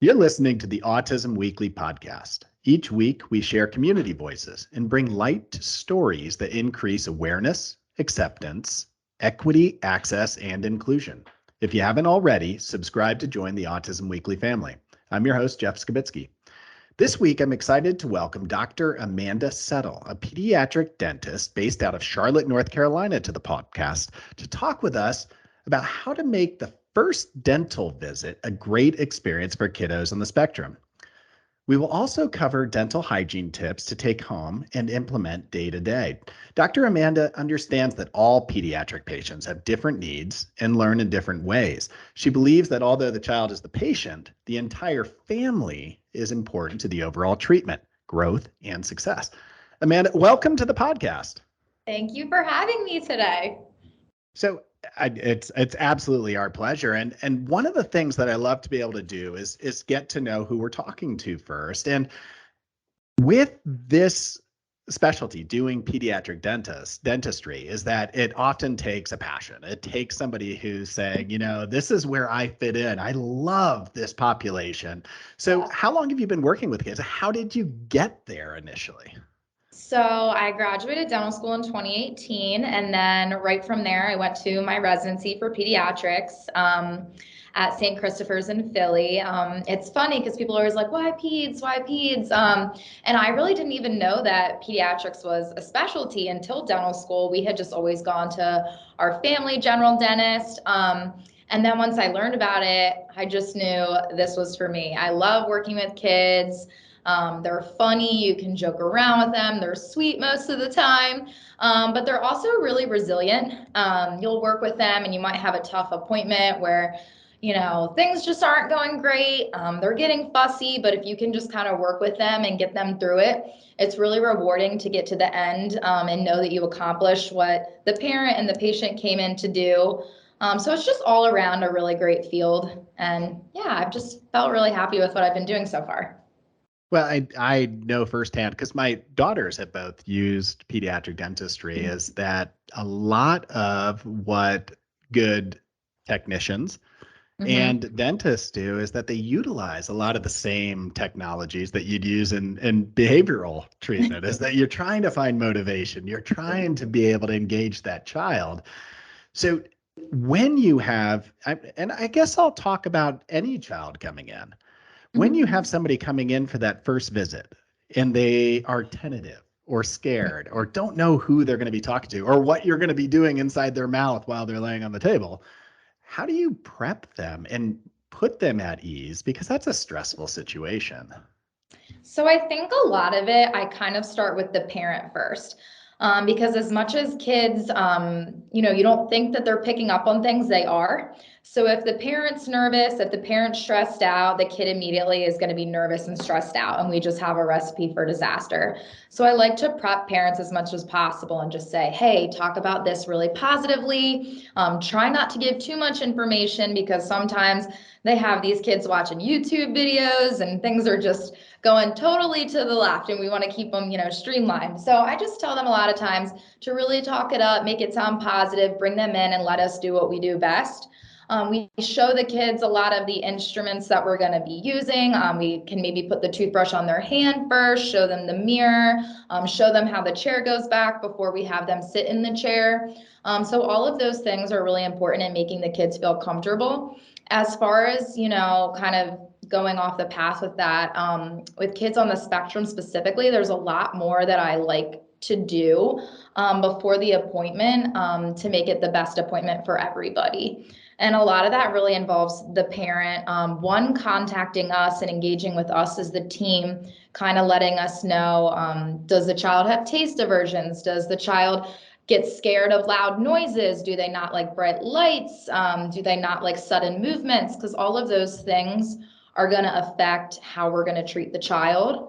You're listening to the Autism Weekly podcast. Each week, we share community voices and bring light to stories that increase awareness, acceptance, equity, access, and inclusion. If you haven't already, subscribe to join the Autism Weekly family. I'm your host, Jeff Skibitsky. This week, I'm excited to welcome Dr. Amanda Settle, a pediatric dentist based out of Charlotte, North Carolina, to the podcast to talk with us about how to make the first dental visit a great experience for kiddos on the spectrum. We will also cover dental hygiene tips to take home and implement day to day. Dr. Amanda understands that all pediatric patients have different needs and learn in different ways. She believes that although the child is the patient, the entire family is important to the overall treatment, growth, and success. Amanda, welcome to the podcast. Thank you for having me today. So it's absolutely our pleasure. And one of the things that I love to be able to do is get to know who we're talking to first. And with this specialty, doing pediatric dentistry, is that it often takes a passion. It takes somebody who's saying, this is where I fit in. I love this population. So how long have you been working with kids? How did you get there initially? So I graduated dental school in 2018, and then right from there, I went to my residency for pediatrics at St. Christopher's in Philly. It's funny because people are always like, why peds, why peds? And I really didn't even know that pediatrics was a specialty until dental school. We had just always gone to our family general dentist. And then once I learned about it, I just knew this was for me. I love working with kids. They're funny, you can joke around with them, they're sweet most of the time, but they're also really resilient. You'll work with them and you might have a tough appointment where, things just aren't going great. They're getting fussy, but if you can just kind of work with them and get them through it, it's really rewarding to get to the end and know that you accomplished what the parent and the patient came in to do. So it's just all around a really great field. And yeah, I've just felt really happy with what I've been doing so far. Well, I know firsthand because my daughters have both used pediatric dentistry, is that a lot of what good technicians and dentists do is that they utilize a lot of the same technologies that you'd use in behavioral treatment, is that you're trying to find motivation. You're trying to be able to engage that child. So when you have, and I guess I'll talk about any child coming in. When you have somebody coming in for that first visit and they are tentative or scared or don't know who they're going to be talking to or what you're going to be doing inside their mouth while they're laying on the table, how do you prep them and put them at ease? Because that's a stressful situation. So I think a lot of it, I kind of start with the parent first. Because as much as kids, you don't think that they're picking up on things, they are. So if the parent's nervous, if the parent's stressed out, the kid immediately is going to be nervous and stressed out, and we just have a recipe for disaster. So I like to prep parents as much as possible and just say, hey, talk about this really positively. Try not to give too much information because sometimes they have these kids watching YouTube videos and things are just going totally to the left and we want to keep them, streamlined. So I just tell them a lot of times to really talk it up, make it sound positive, bring them in and let us do what we do best. We show the kids a lot of the instruments that we're going to be using. We can maybe put the toothbrush on their hand first, show them the mirror, show them how the chair goes back before we have them sit in the chair. So all of those things are really important in making the kids feel comfortable. As far as, kind of going off the path with that, with kids on the spectrum specifically, there's a lot more that I like to do before the appointment to make it the best appointment for everybody. And a lot of that really involves the parent, one, contacting us and engaging with us as the team, kind of letting us know, does the child have taste aversions? Does the child get scared of loud noises? Do they not like bright lights? Do they not like sudden movements? Because all of those things are going to affect how we're going to treat the child.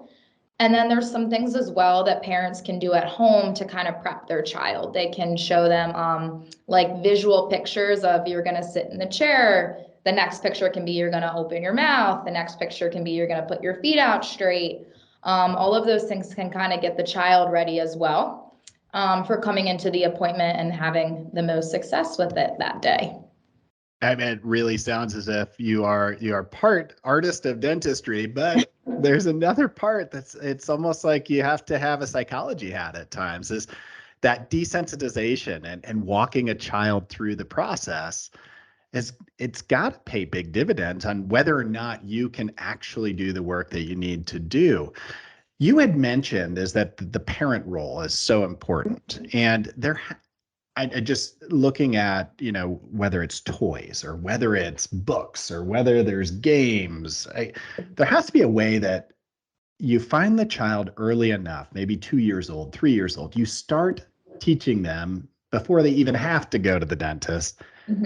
And then there's some things as well that parents can do at home to kind of prep their child. They can show them like visual pictures of you're going to sit in the chair. The next picture can be you're going to open your mouth. The next picture can be you're going to put your feet out straight. All of those things can kind of get the child ready as well for coming into the appointment and having the most success with it that day. I mean, it really sounds as if you are part artist of dentistry, but there's another part it's almost like you have to have a psychology hat at times, is that desensitization and walking a child through the process is it's got to pay big dividends on whether or not you can actually do the work that you need to do. You had mentioned is that the parent role is so important, and I just looking at, whether it's toys or whether it's books or whether there's games, there has to be a way that you find the child early enough, maybe 2 years old, 3 years old. You start teaching them before they even have to go to the dentist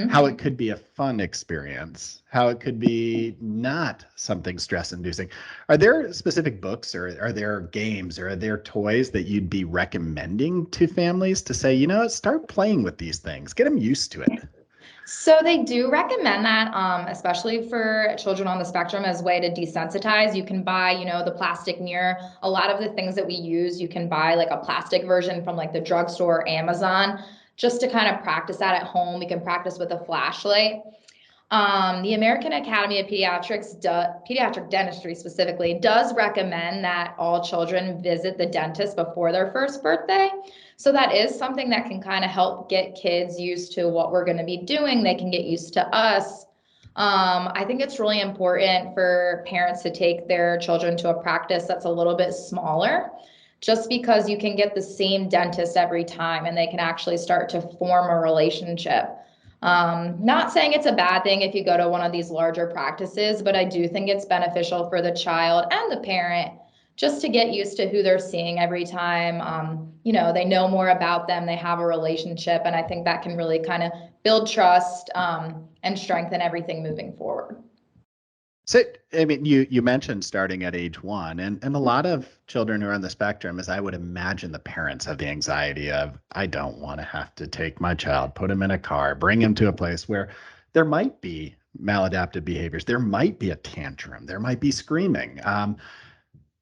how it could be a fun experience, how it could be not something stress inducing. Are there specific books or are there games or are there toys that you'd be recommending to families to say, start playing with these things, get them used to it? So they do recommend that, especially for children on the spectrum, as a way to desensitize. You can buy, the plastic mirror. A lot of the things that we use, you can buy like a plastic version from like the drugstore or Amazon, just to kind of practice that at home. We can practice with a flashlight. The American Academy of Pediatric Dentistry specifically does recommend that all children visit the dentist before their first birthday. So that is something that can kind of help get kids used to what we're going to be doing. They can get used to us. I think it's really important for parents to take their children to a practice that's a little bit smaller, just because you can get the same dentist every time and they can actually start to form a relationship. Not saying it's a bad thing if you go to one of these larger practices, but I do think it's beneficial for the child and the parent just to get used to who they're seeing every time. They know more about them, they have a relationship, and I think that can really kind of build trust, and strengthen everything moving forward. So, I mean, you mentioned starting at age 1, and a lot of children who are on the spectrum, as I would imagine, the parents have the anxiety of, I don't want to have to take my child, put him in a car, bring him to a place where there might be maladaptive behaviors, there might be a tantrum, there might be screaming.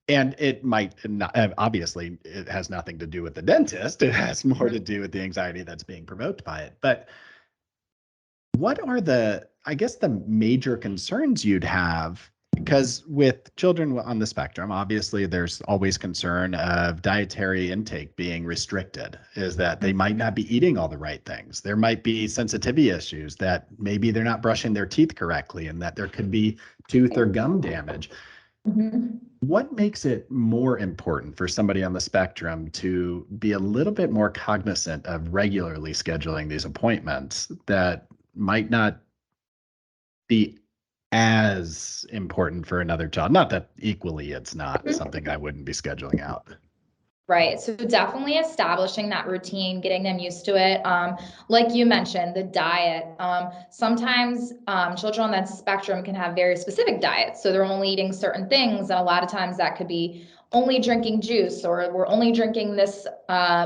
And it might not, obviously, it has nothing to do with the dentist. It has more to do with the anxiety that's being provoked by it. But what are I guess, the major concerns you'd have? Because with children on the spectrum, obviously, there's always concern of dietary intake being restricted, is that they might not be eating all the right things. There might be sensitivity issues that maybe they're not brushing their teeth correctly and that there could be tooth or gum damage. Mm-hmm. What makes it more important for somebody on the spectrum to be a little bit more cognizant of regularly scheduling these appointments that might not be as important for another child? Not that equally it's not something I wouldn't be scheduling out. Right. So definitely establishing that routine, getting them used to it. Like you mentioned, the diet. Sometimes children on that spectrum can have very specific diets. So they're only eating certain things. And a lot of times that could be only drinking juice, or we're only drinking this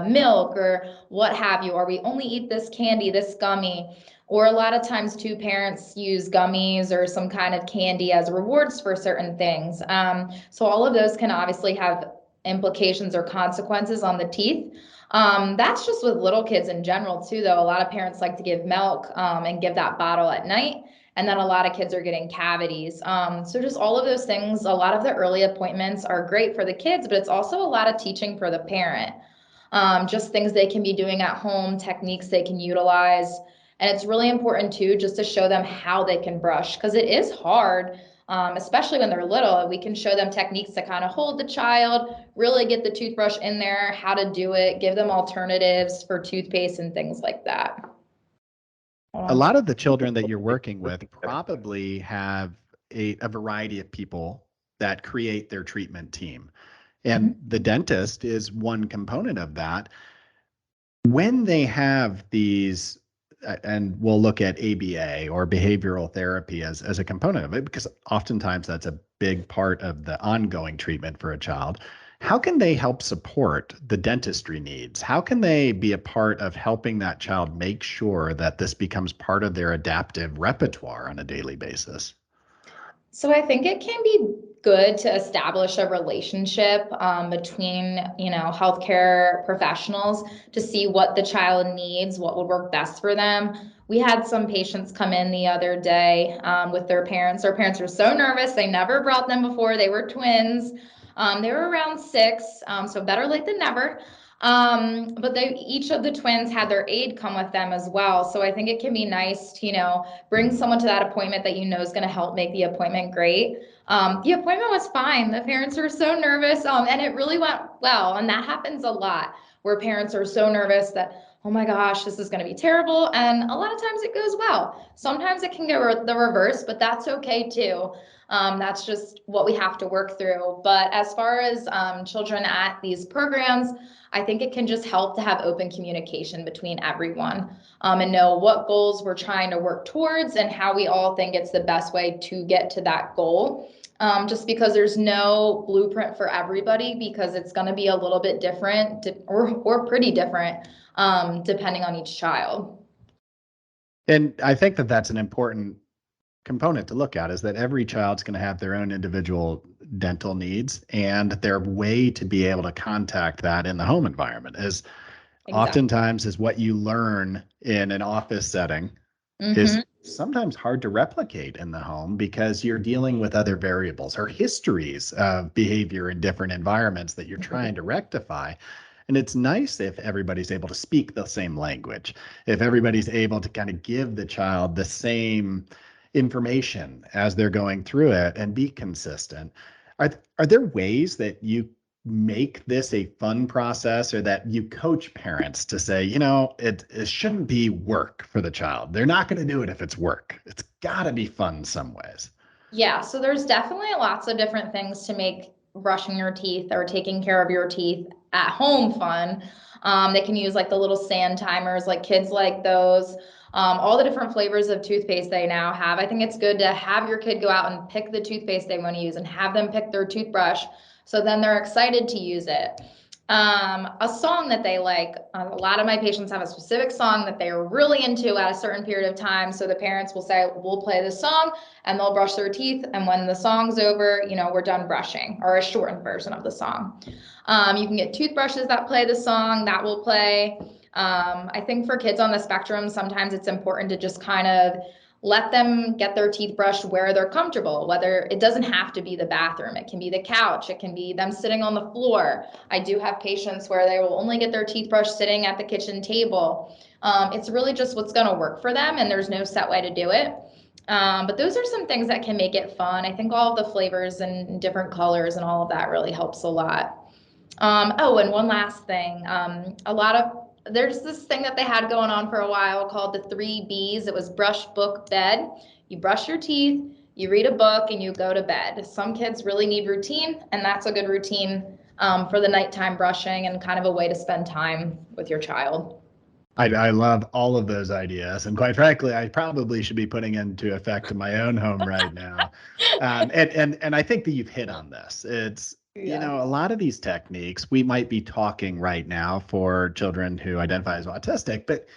milk, or what have you, or we only eat this candy, this gummy. Or a lot of times, too, parents use gummies or some kind of candy as rewards for certain things. So all of those can obviously have implications or consequences on the teeth. That's just with little kids in general too, though. A lot of parents like to give milk, and give that bottle at night. And then a lot of kids are getting cavities. So just all of those things, a lot of the early appointments are great for the kids, but it's also a lot of teaching for the parent. Just things they can be doing at home, techniques they can utilize. And it's really important too, just to show them how they can brush, because it is hard, especially when they're little. We can show them techniques to kind of hold the child, really get the toothbrush in there, how to do it, give them alternatives for toothpaste and things like that. A lot of the children that you're working with probably have a variety of people that create their treatment team. And the dentist is one component of that. When they have these, and we'll look at ABA or behavioral therapy as a component of it, because oftentimes that's a big part of the ongoing treatment for a child. How can they help support the dentistry needs? How can they be a part of helping that child make sure that this becomes part of their adaptive repertoire on a daily basis? So I think it can be good to establish a relationship between, healthcare professionals to see what the child needs, what would work best for them. We had some patients come in the other day with their parents. Their parents were so nervous. They never brought them before. They were twins. They were around 6, so better late than never. But each of the twins had their aide come with them as well. So I think it can be nice to, bring someone to that appointment that you know is going to help make the appointment great. The appointment was fine. The parents were so nervous, and it really went well. And that happens a lot where parents are so nervous that, oh my gosh, this is going to be terrible. And a lot of times it goes well. Sometimes it can go the reverse, but that's okay too. That's just what we have to work through. But as far as children at these programs, I think it can just help to have open communication between everyone and know what goals we're trying to work towards and how we all think it's the best way to get to that goal. Just because there's no blueprint for everybody, because it's going to be a little bit different or pretty different depending on each child. And I think that that's an important component to look at, is that every child's going to have their own individual dental needs, and their way to be able to contact that in the home environment is oftentimes is what you learn in an office setting is sometimes hard to replicate in the home because you're dealing with other variables or histories of behavior in different environments that you're trying to rectify. And it's nice if everybody's able to speak the same language, if everybody's able to kind of give the child the same information as they're going through it and be consistent. Are there ways that you make this a fun process, or that you coach parents to say, it shouldn't be work for the child? They're not going to do it if it's work. It's got to be fun some ways. Yeah, so there's definitely lots of different things to make brushing your teeth or taking care of your teeth at home fun. They can use like the little sand timers, like kids like those. All the different flavors of toothpaste they now have. I think it's good to have your kid go out and pick the toothpaste they want to use and have them pick their toothbrush. So then they're excited to use it. A song that they like. A lot of my patients have a specific song that they are really into at a certain period of time. So the parents will say, we'll play this song and they'll brush their teeth. And when the song's over, we're done brushing, or a shortened version of the song. You can get toothbrushes that play the song, that will play. I think for kids on the spectrum, sometimes it's important to just kind of let them get their teeth brushed where they're comfortable, whether it doesn't have to be the bathroom. It can be the couch. It can be them sitting on the floor. I do have patients where they will only get their teeth brushed sitting at the kitchen table. It's really just what's going to work for them, and there's no set way to do it. But those are some things that can make it fun. I think all of the flavors and different colors and all of that really helps a lot. And one last thing. There's this thing that they had going on for a while called the 3 Bs. It was brush, book, bed. You brush your teeth, you read a book, and you go to bed. Some kids really need routine, and that's a good routine for the nighttime brushing and kind of a way to spend time with your child. I love all of those ideas. And quite frankly, I probably should be putting into effect in my own home right now. And I think that you've hit on this. It's, a lot of these techniques, we might be talking right now for children who identify as autistic, but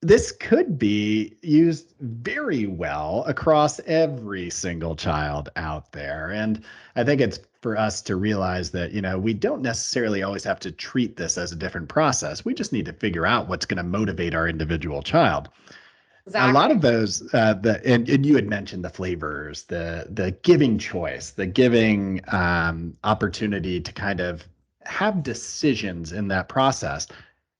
this could be used very well across every single child out there. And I think it's for us to realize that, we don't necessarily always have to treat this as a different process. We just need to figure out what's going to motivate our individual child. A lot of those, and you had mentioned the flavors, the giving choice, the giving opportunity to kind of have decisions in that process.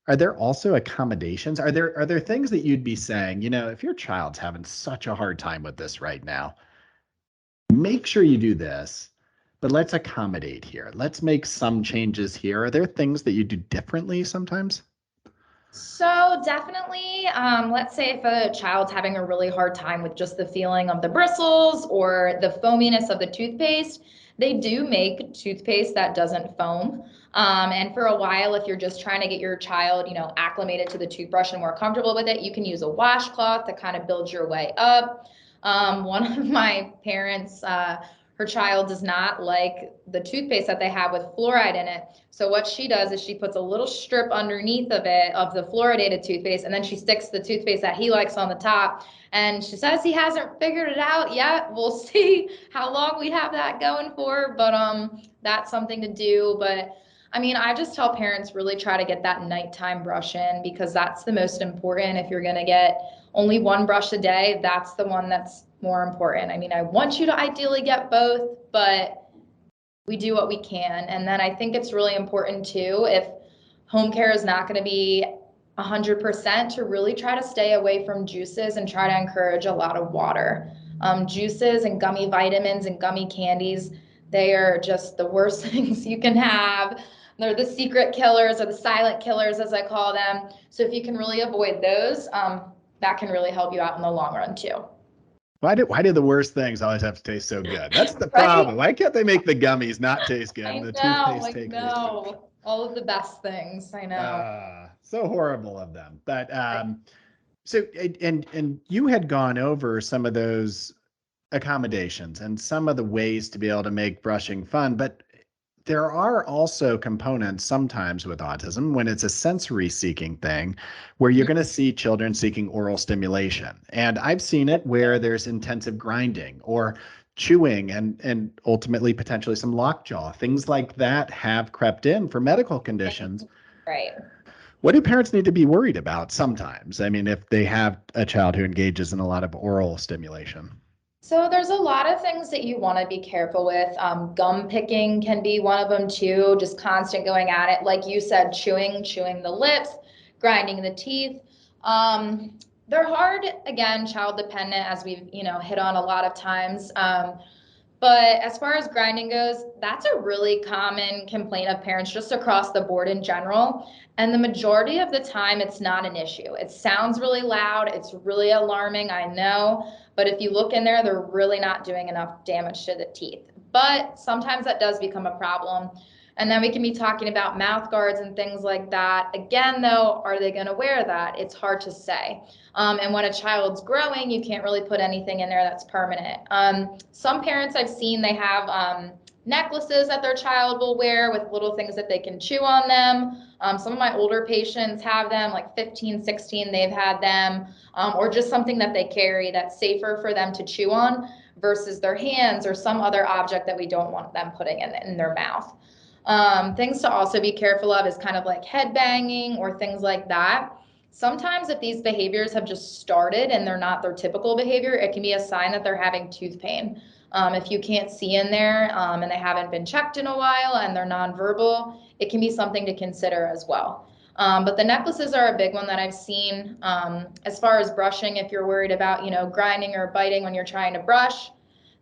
Are there also accommodations? Are there things that you'd be saying, if your child's having such a hard time with this right now, make sure you do this, but let's accommodate here. Let's make some changes here. Are there things that you do differently sometimes? So definitely, let's say if a child's having a really hard time with just the feeling of the bristles or the foaminess of the toothpaste, they do make toothpaste that doesn't foam. And for a while, if you're just trying to get your child, acclimated to the toothbrush and more comfortable with it, you can use a washcloth to kind of build your way up. One of my parents, her child does not like the toothpaste that they have with fluoride in it. So what she does is she puts a little strip underneath of it of the fluoridated toothpaste, and then she sticks the toothpaste that he likes on the top. And she says he hasn't figured it out yet. We'll see how long we have that going for, but that's something to do. But I mean, I just tell parents really try to get that nighttime brush in, because that's the most important. If you're going to get only one brush a day, that's the one that's more important. I mean, I want you to ideally get both, but we do what we can. And then I think it's really important too, if home care is not going to be 100%, to really try to stay away from juices and try to encourage a lot of water. Juices and gummy vitamins and gummy candies, they are just the worst things you can have. They're the secret killers, or the silent killers, as I call them. So if you can really avoid those, that can really help you out in the long run too. Why do the worst things always have to taste so good? That's the Right? problem. Why can't they make the gummies not taste good and the toothpaste I taste good? know. All of the best things, I know. So horrible of them. But Right. so and you had gone over some of those accommodations and some of the ways to be able to make brushing fun, but there are also components sometimes with autism when it's a sensory seeking thing where you're going to see children seeking oral stimulation. And I've seen it where there's intensive grinding or chewing and ultimately potentially some lockjaw. Things like that have crept in for medical conditions. Right. What do parents need to be worried about sometimes? I mean, if they have a child who engages in a lot of oral stimulation. So there's a lot of things that you want to be careful with. Gum picking can be one of them too, just constant going at it. Like you said, chewing the lips, grinding the teeth. They're hard, again, child dependent, as we've, hit on a lot of times. But as far as grinding goes, that's a really common complaint of parents just across the board in general. And the majority of the time, it's not an issue. It sounds really loud. It's really alarming, I know. But if you look in there, they're really not doing enough damage to the teeth. But sometimes that does become a problem. And then we can be talking about mouth guards and things like that. Again, though, are they going to wear that? It's hard to say. And when a child's growing, you can't really put anything in there that's permanent. Some parents I've seen, they have necklaces that their child will wear with little things that they can chew on them. Some of my older patients have them, like 15, 16, they've had them, or just something that they carry that's safer for them to chew on versus their hands or some other object that we don't want them putting in their mouth. Things to also be careful of is kind of like head banging or things like that. Sometimes if these behaviors have just started and they're not their typical behavior, it can be a sign that they're having tooth pain. If you can't see in there and they haven't been checked in a while and they're nonverbal, it can be something to consider as well. But the necklaces are a big one that I've seen. As far as brushing, if you're worried about, grinding or biting when you're trying to brush,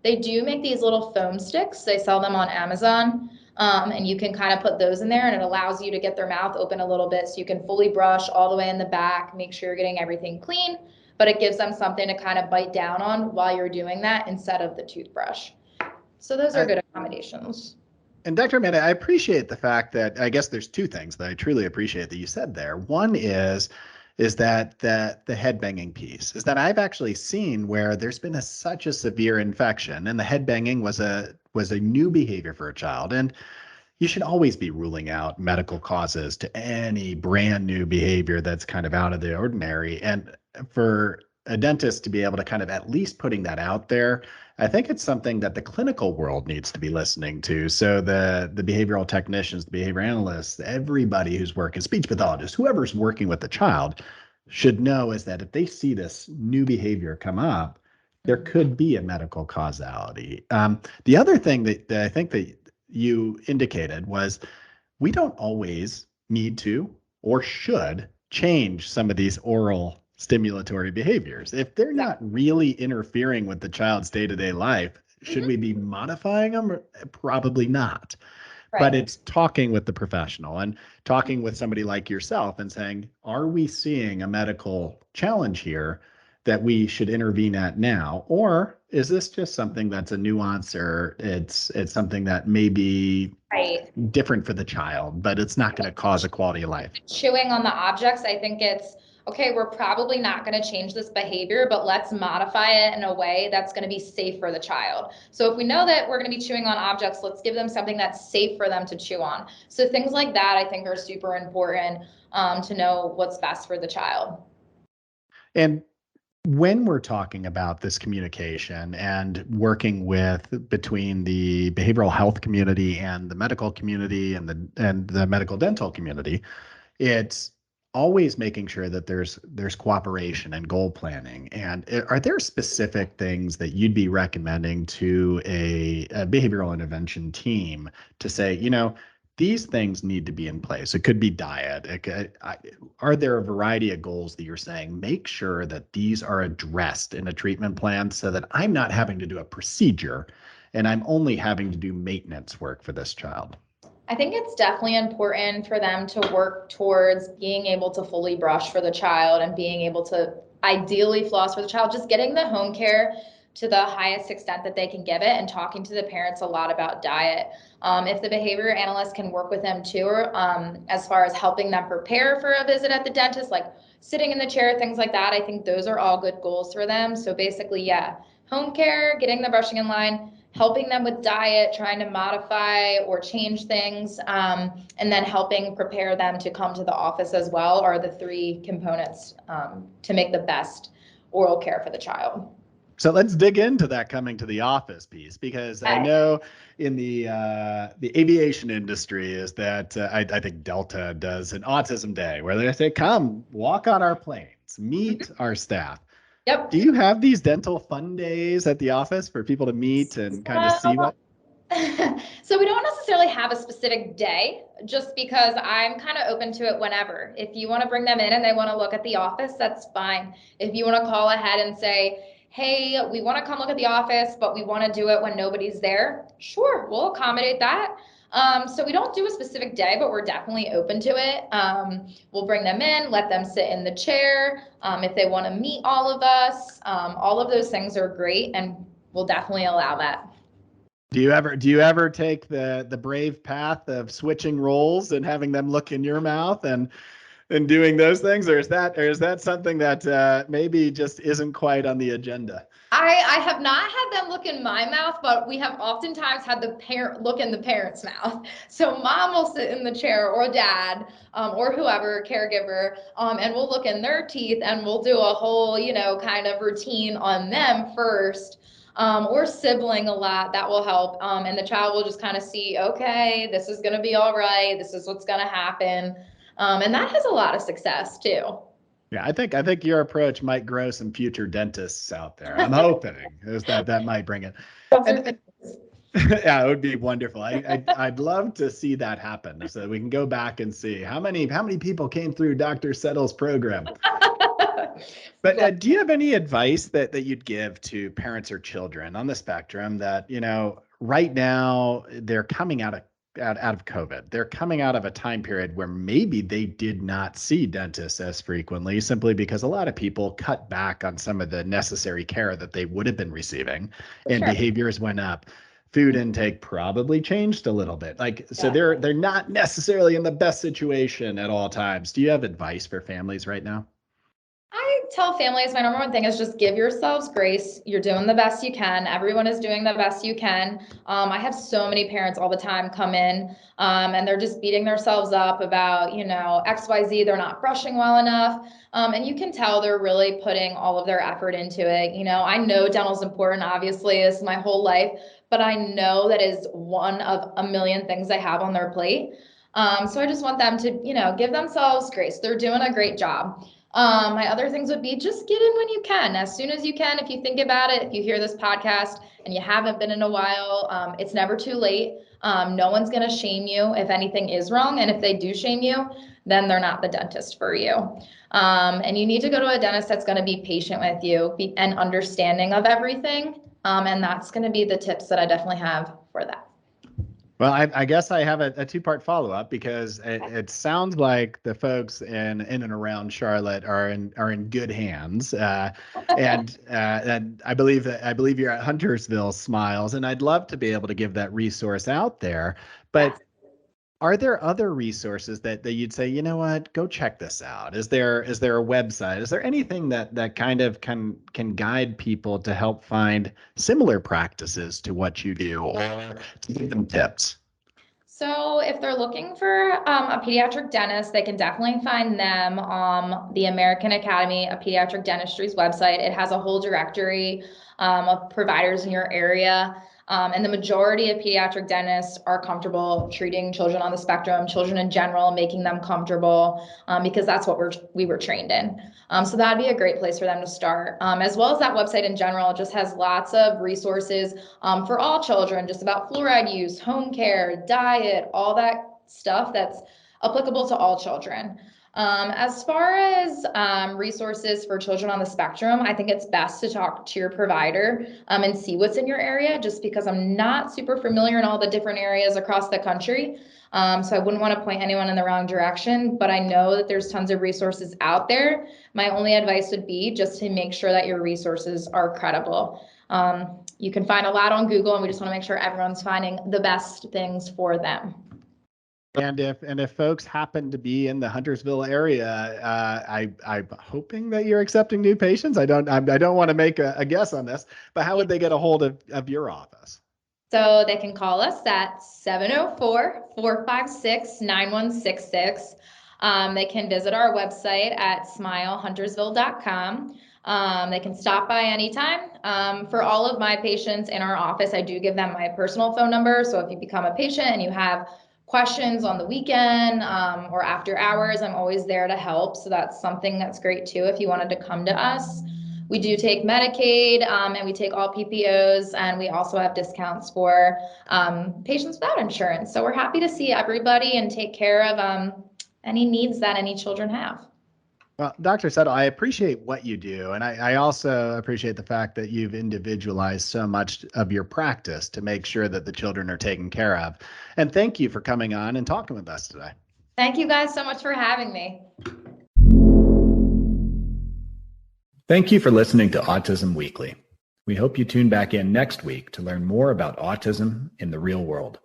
they do make these little foam sticks. They sell them on Amazon. And you can kind of put those in there, and it allows you to get their mouth open a little bit so you can fully brush all the way in the back, make sure you're getting everything clean, but it gives them something to kind of bite down on while you're doing that instead of the toothbrush. So those are good accommodations. And Dr. Amanda, I appreciate the fact that I guess there's two things that I truly appreciate that you said there. One is that the head banging piece is that I've actually seen where there's been such a severe infection and the head banging was a new behavior for a child. And you should always be ruling out medical causes to any brand new behavior that's kind of out of the ordinary. And for a dentist to be able to kind of at least putting that out there, I think it's something that the clinical world needs to be listening to. So the behavioral technicians, the behavior analysts, everybody who's working, speech pathologists, whoever's working with the child should know is that if they see this new behavior come up, there could be a medical causality. The other thing that I think that you indicated was we don't always need to or should change some of these oral stimulatory behaviors. If they're not really interfering with the child's day-to-day life, should we be modifying them? Probably not. Right. But it's talking with the professional and talking with somebody like yourself and saying, are we seeing a medical challenge here that we should intervene at now? Or is this just something that's a nuance or it's something that may be different for the child, but it's not going to cause a quality of life? Chewing on the objects, I think it's okay, we're probably not going to change this behavior, but let's modify it in a way that's going to be safe for the child. So if we know that we're going to be chewing on objects, let's give them something that's safe for them to chew on. So things like that, I think, are super important to know what's best for the child. And when we're talking about this communication and working with between the behavioral health community and the medical community and the medical dental community, it's always making sure that there's cooperation and goal planning. And are there specific things that you'd be recommending to a behavioral intervention team to say, these things need to be in place? It could be diet. Are there a variety of goals that you're saying, make sure that these are addressed in a treatment plan so that I'm not having to do a procedure and I'm only having to do maintenance work for this child? I think it's definitely important for them to work towards being able to fully brush for the child and being able to ideally floss for the child, just getting the home care to the highest extent that they can give it and talking to the parents a lot about diet. If the behavior analyst can work with them too, as far as helping them prepare for a visit at the dentist, like sitting in the chair, things like that, I think those are all good goals for them. So basically, yeah, home care, getting the brushing in line, helping them with diet, trying to modify or change things, and then helping prepare them to come to the office as well are the three components to make the best oral care for the child. So let's dig into that coming to the office piece, because I know in the aviation industry is that I think Delta does an autism day where they say, come walk on our planes, meet our staff. Yep. Do you have these dental fun days at the office for people to meet and kind of see what? So we don't necessarily have a specific day, just because I'm kind of open to it whenever. If you want to bring them in and they want to look at the office, that's fine. If you want to call ahead and say, hey, we want to come look at the office, but we want to do it when nobody's there, sure, we'll accommodate that. So we don't do a specific day, but we're definitely open to it. We'll bring them in, let them sit in the chair. If they want to meet all of us, all of those things are great, and we'll definitely allow that. Do you ever take the brave path of switching roles and having them look in your mouth and doing those things, or is that something that maybe just isn't quite on the agenda? I have not had them look in my mouth, but we have oftentimes had the parent look in the parent's mouth. So mom will sit in the chair, or dad, or whoever, caregiver, and we'll look in their teeth and we'll do a whole, kind of routine on them first. Or sibling a lot, that will help. And the child will just kind of see, okay, this is going to be all right. This is what's going to happen. And that has a lot of success too. Yeah, I think your approach might grow some future dentists out there. I'm hoping is that might bring it. And yeah, it would be wonderful. I'd love to see that happen so that we can go back and see how many people came through Dr. Settle's program. But do you have any advice that you'd give to parents or children on the spectrum that, right now they're coming out of COVID. They're coming out of a time period where maybe they did not see dentists as frequently, simply because a lot of people cut back on some of the necessary care that they would have been receiving, and Sure. behaviors went up. Food intake probably changed a little bit. So Yeah. they're not necessarily in the best situation at all times. Do you have advice for families right now? I tell families my number one thing is just give yourselves grace. You're doing the best you can. Everyone is doing the best you can. I have so many parents all the time come in and they're just beating themselves up about, XYZ, they're not brushing well enough. And you can tell they're really putting all of their effort into it. I know dental's important, obviously, it's my whole life, but I know that is one of a million things they have on their plate. So I just want them to, give themselves grace. They're doing a great job. My other things would be just get in when you can, as soon as you can. If you think about it, if you hear this podcast and you haven't been in a while, it's never too late. No one's going to shame you if anything is wrong. And if they do shame you, then they're not the dentist for you. And you need to go to a dentist that's going to be patient with you and understanding of everything. And that's going to be the tips that I definitely have for that. Well, I guess I have a two-part follow-up, because it sounds like the folks in and around Charlotte are in good hands, and I believe you're at Huntersville Smiles, and I'd love to be able to give that resource out there. But Are there other resources that you'd say, you know what, go check this out? Is there a website? Is there anything that kind of can guide people to help find similar practices to what you do, or to give them tips? So if they're looking for a pediatric dentist, they can definitely find them on the American Academy of Pediatric Dentistry's website. It has a whole directory of providers in your area. And the majority of pediatric dentists are comfortable treating children on the spectrum, children in general, making them comfortable, because that's what we were trained in. So that'd be a great place for them to start. As well as that website in general, it just has lots of resources for all children, just about fluoride use, home care, diet, all that stuff that's applicable to all children. As far as resources for children on the spectrum, I think it's best to talk to your provider and see what's in your area, just because I'm not super familiar in all the different areas across the country. So I wouldn't want to point anyone in the wrong direction, but I know that there's tons of resources out there. My only advice would be just to make sure that your resources are credible. You can find a lot on Google, and we just want to make sure everyone's finding the best things for them. And if folks happen to be in the Huntersville area, I'm hoping that you're accepting new patients. I don't want to make a guess on this, but how would they get a hold of your office? So they can call us at 704-456-9166. They can visit our website at smilehuntersville.com. They can stop by anytime. For all of my patients in our office, I do give them my personal phone number. So if you become a patient and you have questions on the weekend or after hours, I'm always there to help. So that's something that's great too if you wanted to come to us. We do take Medicaid and we take all PPOs, and we also have discounts for patients without insurance. So we're happy to see everybody and take care of any needs that any children have. Well, Dr. Settle, I appreciate what you do. And I also appreciate the fact that you've individualized so much of your practice to make sure that the children are taken care of. And thank you for coming on and talking with us today. Thank you guys so much for having me. Thank you for listening to Autism Weekly. We hope you tune back in next week to learn more about autism in the real world.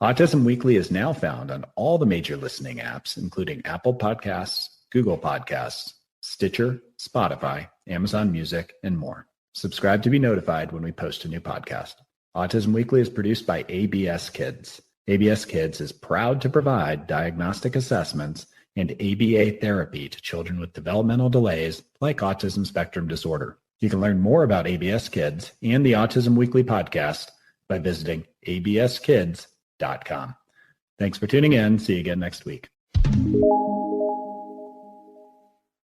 Autism Weekly is now found on all the major listening apps, including Apple Podcasts, Google Podcasts, Stitcher, Spotify, Amazon Music, and more. Subscribe to be notified when we post a new podcast. Autism Weekly is produced by ABS Kids. ABS Kids is proud to provide diagnostic assessments and ABA therapy to children with developmental delays like autism spectrum disorder. You can learn more about ABS Kids and the Autism Weekly podcast by visiting abskids.com. Thanks for tuning in. See you again next week.